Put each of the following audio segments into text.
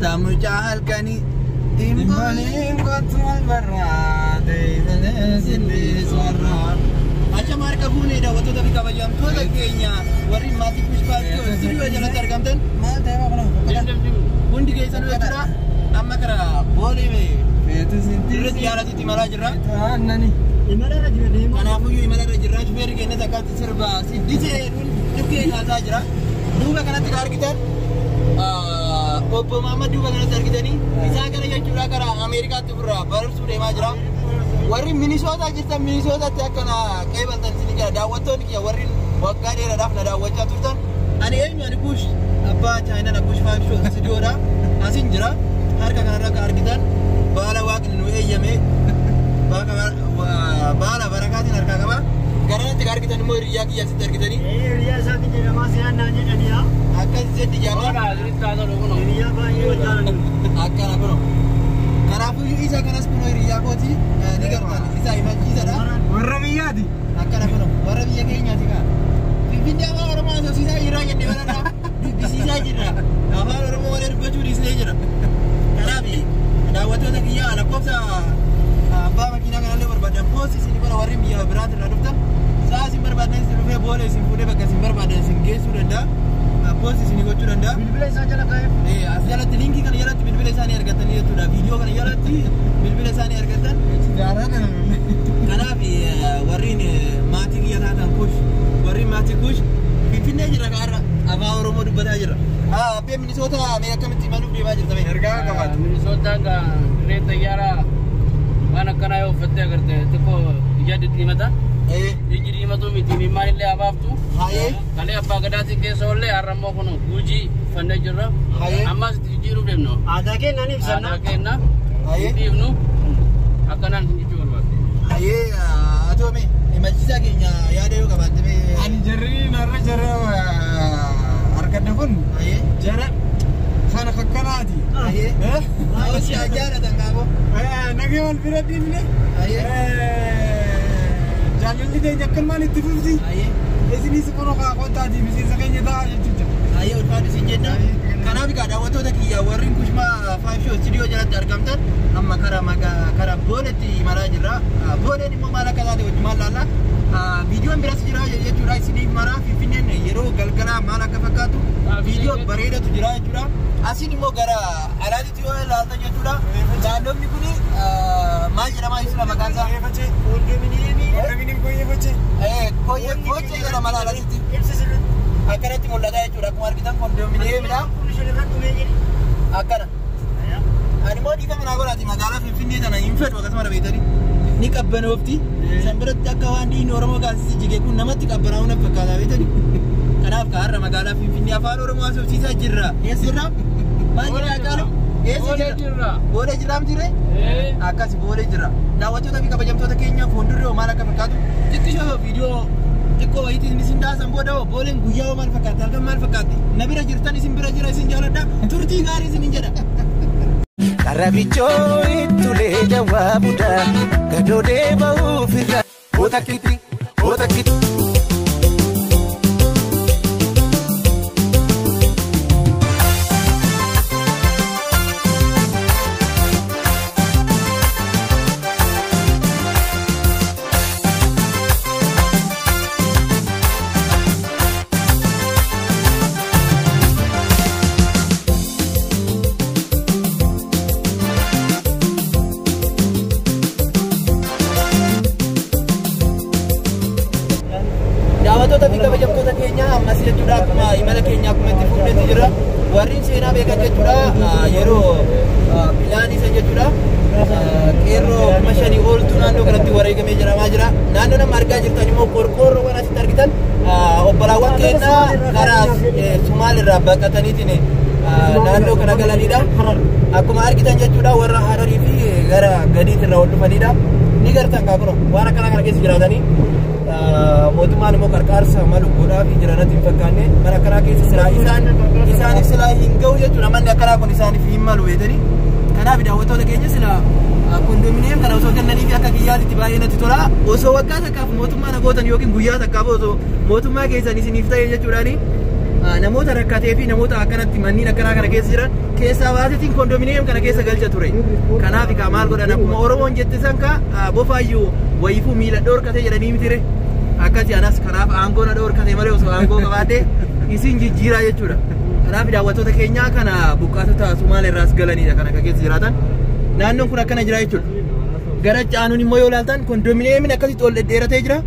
Tamuja halkani Timbalin kotumal barra Deidane sindis warra Acha marka bune da wato tabi kabajam to da Kenya warri mati pushpa to studio jala targamtan mal teva kono bundi ke sanu jara amma kara bole me etu sinti ziyara ti mala jira annani imala rajira de kana fu imala rajira shmer ke ne zakat sirba sidise duke kaza jira duga kana tikar kitan Obbo Muhammad juga kana targitani isa kana jechura kara America tibra barsu de majra warri Minnesota jirta Minnesota ta kana kaibantan sini jara dawatto ni warri wakka de dafna dawacca turtan ani eenyu ani push abba China na push 5 show studio da asin jira harka kana raka argitan bala waqin nu eyyame bala barakatin harka kaba garana tikar kitan mo riya kiya sitargitani riya sati jira masian nanya kaniya akan jadi jama riya ba yo jalan akan apa karafu isa kana spono riya koti ni gartan isa iman isa da warrabiya di akan apa warrabiya kayaknya sih kan pindah orang mana sisa ira yang di mana di sisa jira apa orang mau ada baju di sini jira karabi ada waktu tak iya ada kopsa apa makina kana le berbadan posisi ni para warim ya berat raduftan saya sih berbadan sih boleh sih boleh pakai sih berbadan sih gesu danda posisi ni gocu danda bilbil saja lah kayak asal ada link kan yalat bilbil sana hargatan itu dah video kan yalat bilbil sana hargatan sejarah kan karabi warin mati dia kata push warin mati push pindah jira kara apa orang mau dubat aja apa Minnesota mereka mesti malu dia aja tapi harga kapan Minnesota का रेट तैयार mana kana yo fatte karte to ko jadi limata jadi limatu miti mimari le abaftu kale abba gadati ke solle aramo kono guji fande jirra amma jiru demno ada ke nani bisana ada ke na divnu akanan jiru ba ato me imajisa ke nya ya de yo kabante me ani jarri narra jarra arkadna kun jara sana kakkanati si ajara tangabo nage wal biradin ne jangan di jakkan mani tifufti esini sekono ka kota di misi sakanya da juta ayo fadi sinjena kana bi kada wato da kiya warin kushma 5 show studio jala targamtan amma kara boleti marajira bole ni mo mala kala de malala video biras jira ya jura sini mara fifinen yero galgala mala ka fakatu video bareda tu jira jura asini mo gara aladi tu la ta jura jandom ni kuni majira ma isla maganza condominium ko ye bache ko ye bache gara mala aladi akarati mo lada jura kumar kita condominium da akana ani mo di kana gora di magala fifinen na infet wakasmara betari ni kabban ofti sambirat akawandi normo gasi jige kun namatti kabbarauna fakata betari kanaf karra magala finfinni afaan oromoo asofsiisa jirra eessirra maajira qaalo eessirra boole jiram jire akkas boole jirra daawwattoota fi kabajamtoota keenya fuuldurri maal akka fakkaatu xiqqishoo viidiyoo xiqqoo wayitiin isin daasan booda booleen guyyaa maal fakkaata halkan maal fakkaatti na bira jirtan isin bira jira isin jaaladha turtii gaarii isin jedha Karabichoo ittulee jawaabuudha gadoodee bahuufirra otakiti Daawwattoota fi kabajamtoota keenya ammas jechuudha akkuma imala keenya akkuma itti fufnetti jira warri seenaa beekan jechuudha yeroo pilaanii isa jechuudha qeerroo kuma 5 oltu naannoo kanatti wareegamee jiramaa jira naannoo nama argaa jirtan immoo qorqoorroowwan asitti argitan obbolaawwan keenya karaa Sumaalirraa baqataniitiin naannoo kana galanidha akkuma argitan jechuudha warra Hararii fi gara gadiitirraa ol dhufanidha ni gartan kaakuro waan akkana kana keessa jiraatanii mootummaan immoo qarqaarsa malu godhaa fi jiranatti hin fakkaanne bara karaa keessa silaa isaaniif silaa hin ga'u jechuudha manni akkanaa kun isaaniif hin malu beetanii kanaaf daawwattoota keenya silaa kondominiyeem kana osoo kennanii fi akka kiyyaatitti baay'ee natti tola osoo waggaa takkaaf mootummaa nagootan yookiin guyyaa takkaaf osoo mootummaa keessan isiniif ta'e jechuudhaani namoota rakkatee fi namoota akkanatti manneen akkanaa kana keessa jiran keessaa baasetiin kondominiyeem kana keessa galcha ture. Kanaaf ka maal godhan akkuma Oromoon jette san ka bofaayyuu wayifuu miila dhoorkate jedhanii mitire. Akkasi anas kanaaf aangoo na dhoorkate malee osoo aangoo qabaate isin jijjiiraa jechuudha. Kanaaf daawwattoota keenyaa kana buqqaatota Sumaalee irraas galanidha kana keessa jiraatan. Naannoon kun akkana jira jechuudha. Gara caanuun immoo yoo ilaaltan kondominiyeemiin akkasitti ol dhedheeratee jira.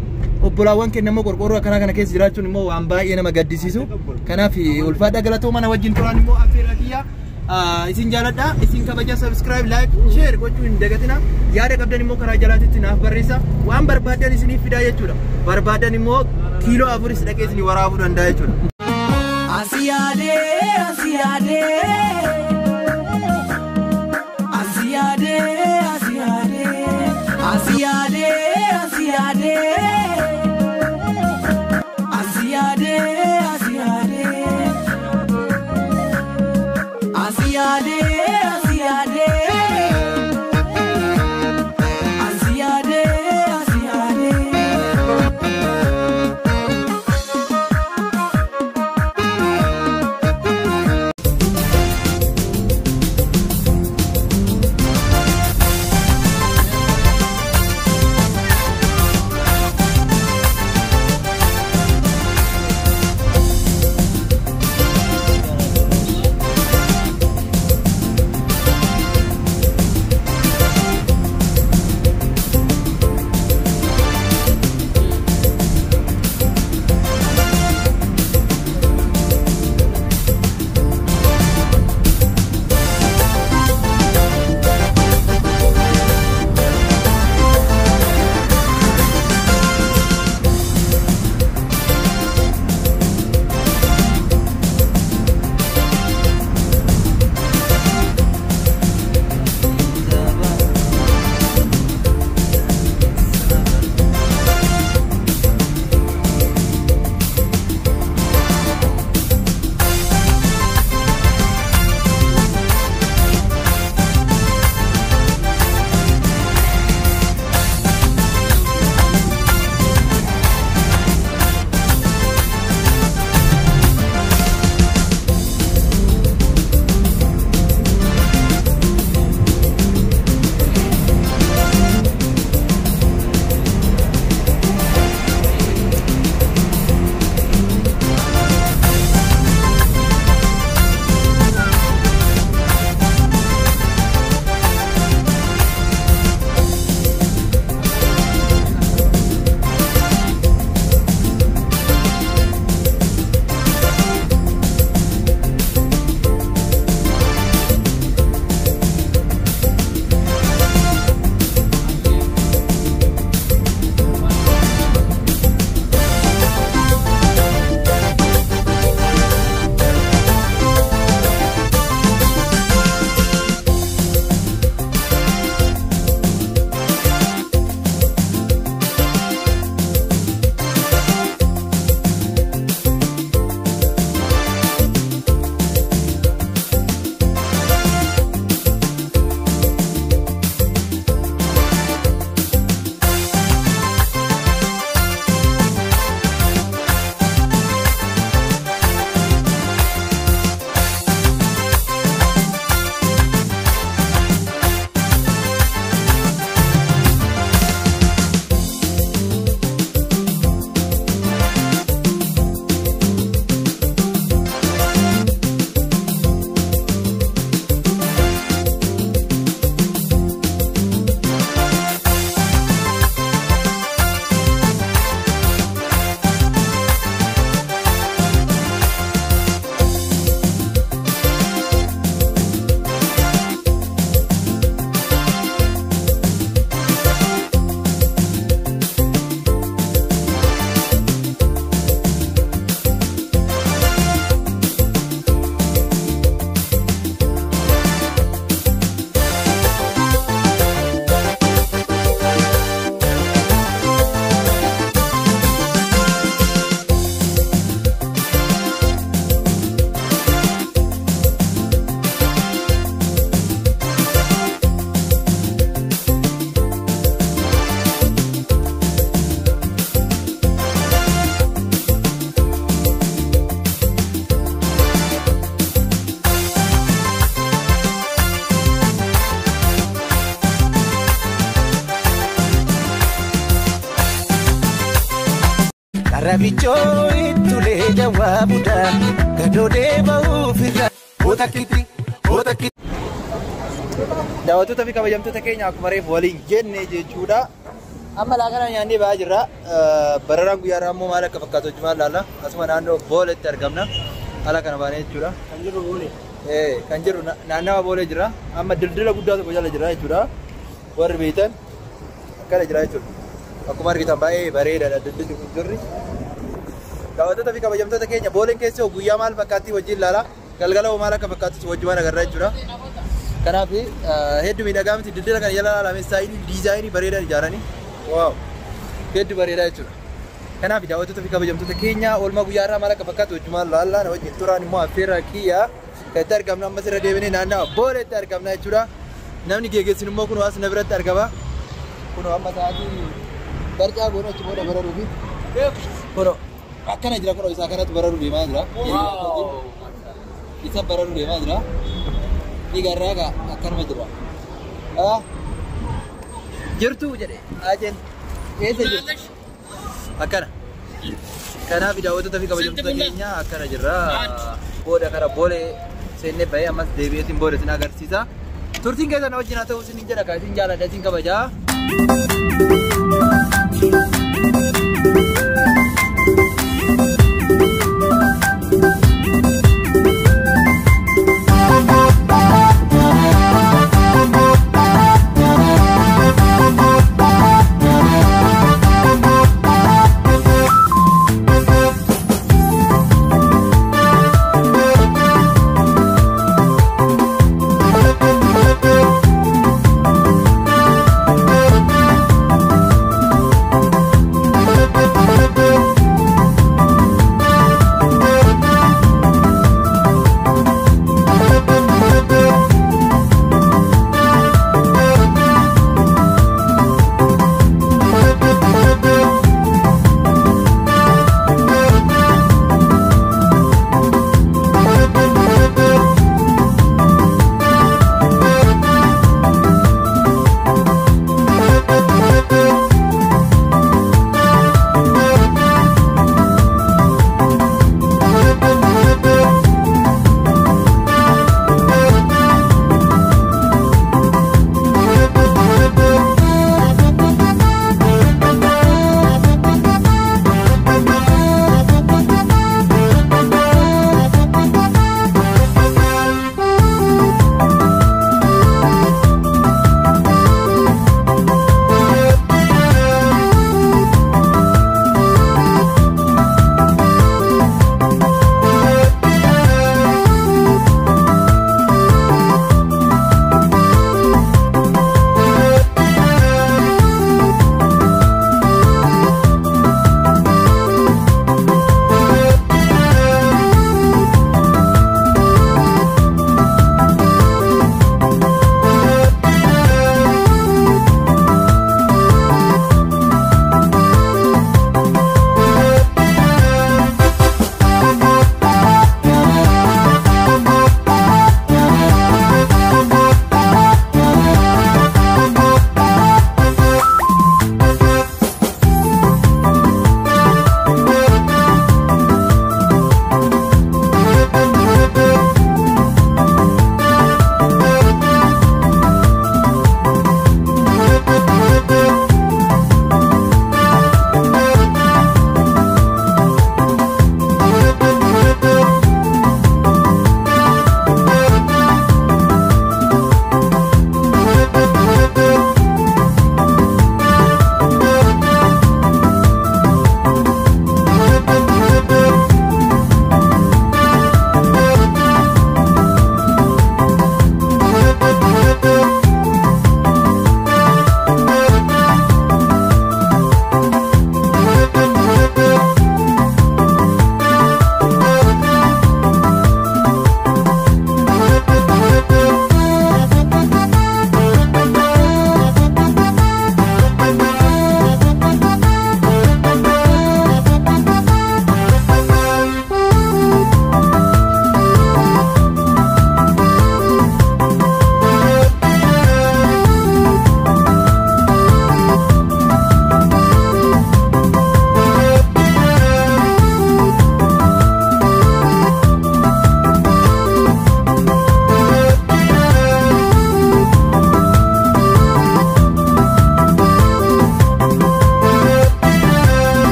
Obbolaawwan kennamoo qorqoorroo akkanaa kana keessa jiraachuun immoo waan baay'ee nama gaddisiisu. Kanaaf ulfaadha galatoo mana wajjin turaan immoo affeerraa kiyya isin jaaladha. Isin kabaja subscribe like share gochuu hin dagatina. Yaada qabdan immoo karaa jalaatitti naaf barreessa. Waan barbaadan isiniif fidaa jechuudha. Barbaadan immoo kiiloo 4 dhaqee isin waraabuu danda'a jechuudha. Asiyade, asiyade, asiyade, asiyade, asiyade, asiyade, asiyade, asiyade, asiyade, asiyade, asiyade, asiyade. bichoo ittulee jawaabuudha gadoodee ba'uufirra otakitti. Daawwattoota fi kabajamtoota keenya akkuma reefu waliin jenne jechuudha. Amma laaqana nyaannee ba'aa jirra. Bararaan guyyaadhaa immoo maal akka fakkaatu maal laalla. Asuma naannoo booletti argamna. Haala kana baanee jechuudha. Kan jiru boolee. Kan jiru naannawa boolee jira. Amma dildila guddaa tokko jala jira jechuudha. Warri beektan akkana jira jechuudha. Akkuma argitan baay'ee bareedaadha dildilli kun jirri. Daawwattoota fi kabajamtoota keenya booleen keessoo guyyaa maal fakkaatti wajjin laala. Galgala maal akka fakkaatu wajjumaan agarra jechuudha. Kanaaf hedduu miidhagaa miti dildila kana jala laalame saayinii diizaayinii bareedaa ijaaranii. Waaw. Hedduu bareedaa jechuudha. Kanaaf daawwattoota fi kabajamtoota keenya oolmaa guyyaarraa maal akka fakkaatu wajjumaan laallaa na wajjin turaan immoo affeerraa kiyyaa kan itti argamnu ammas irra deebinee naannawa booleetti argamna jechuudha. Namni geeggeessin immoo kun as na biratti argama. Kun amma sa'aatii barcaa goona achi booda bararuu fi kun akkana jira kun isaa kanatti bararuu deemaa jira. Isa bararuu deemaa jira. Digarraa akkanuma jira. Jirtu jedhe ajeen eessa jirtu akkana. Kanaaf daawwattoota fi kabajamtoota keenya akkana jirra. Booda kara boolee seennee bahee ammas deebi'eetiin booda isin agarsiisa. Turtiin keessan wajjin haa ta'u isin jedha kan isin jaalladha isin kabajaa.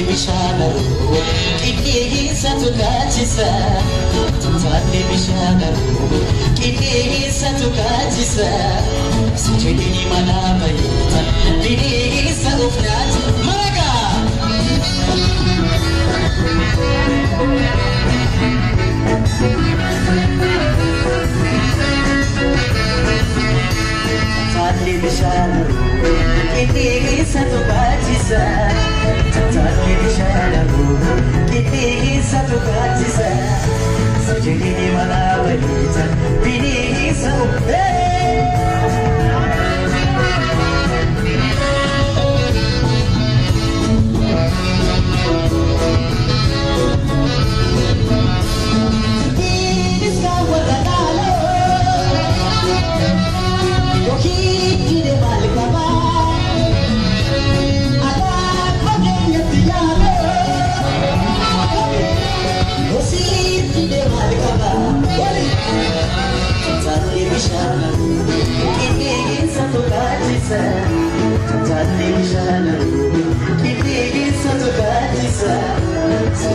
bishanaru kini satu kacisa tali bishanaru kini satu kacisa sejadi di mana baita ini saufnat maka tali bishanaru kini satu kacisa tali bishanaru kini satu kacisa sejadi di mana baita ini saufnat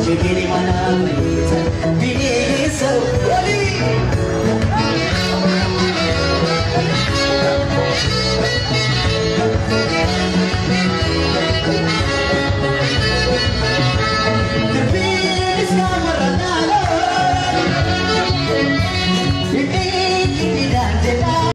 Jadi mana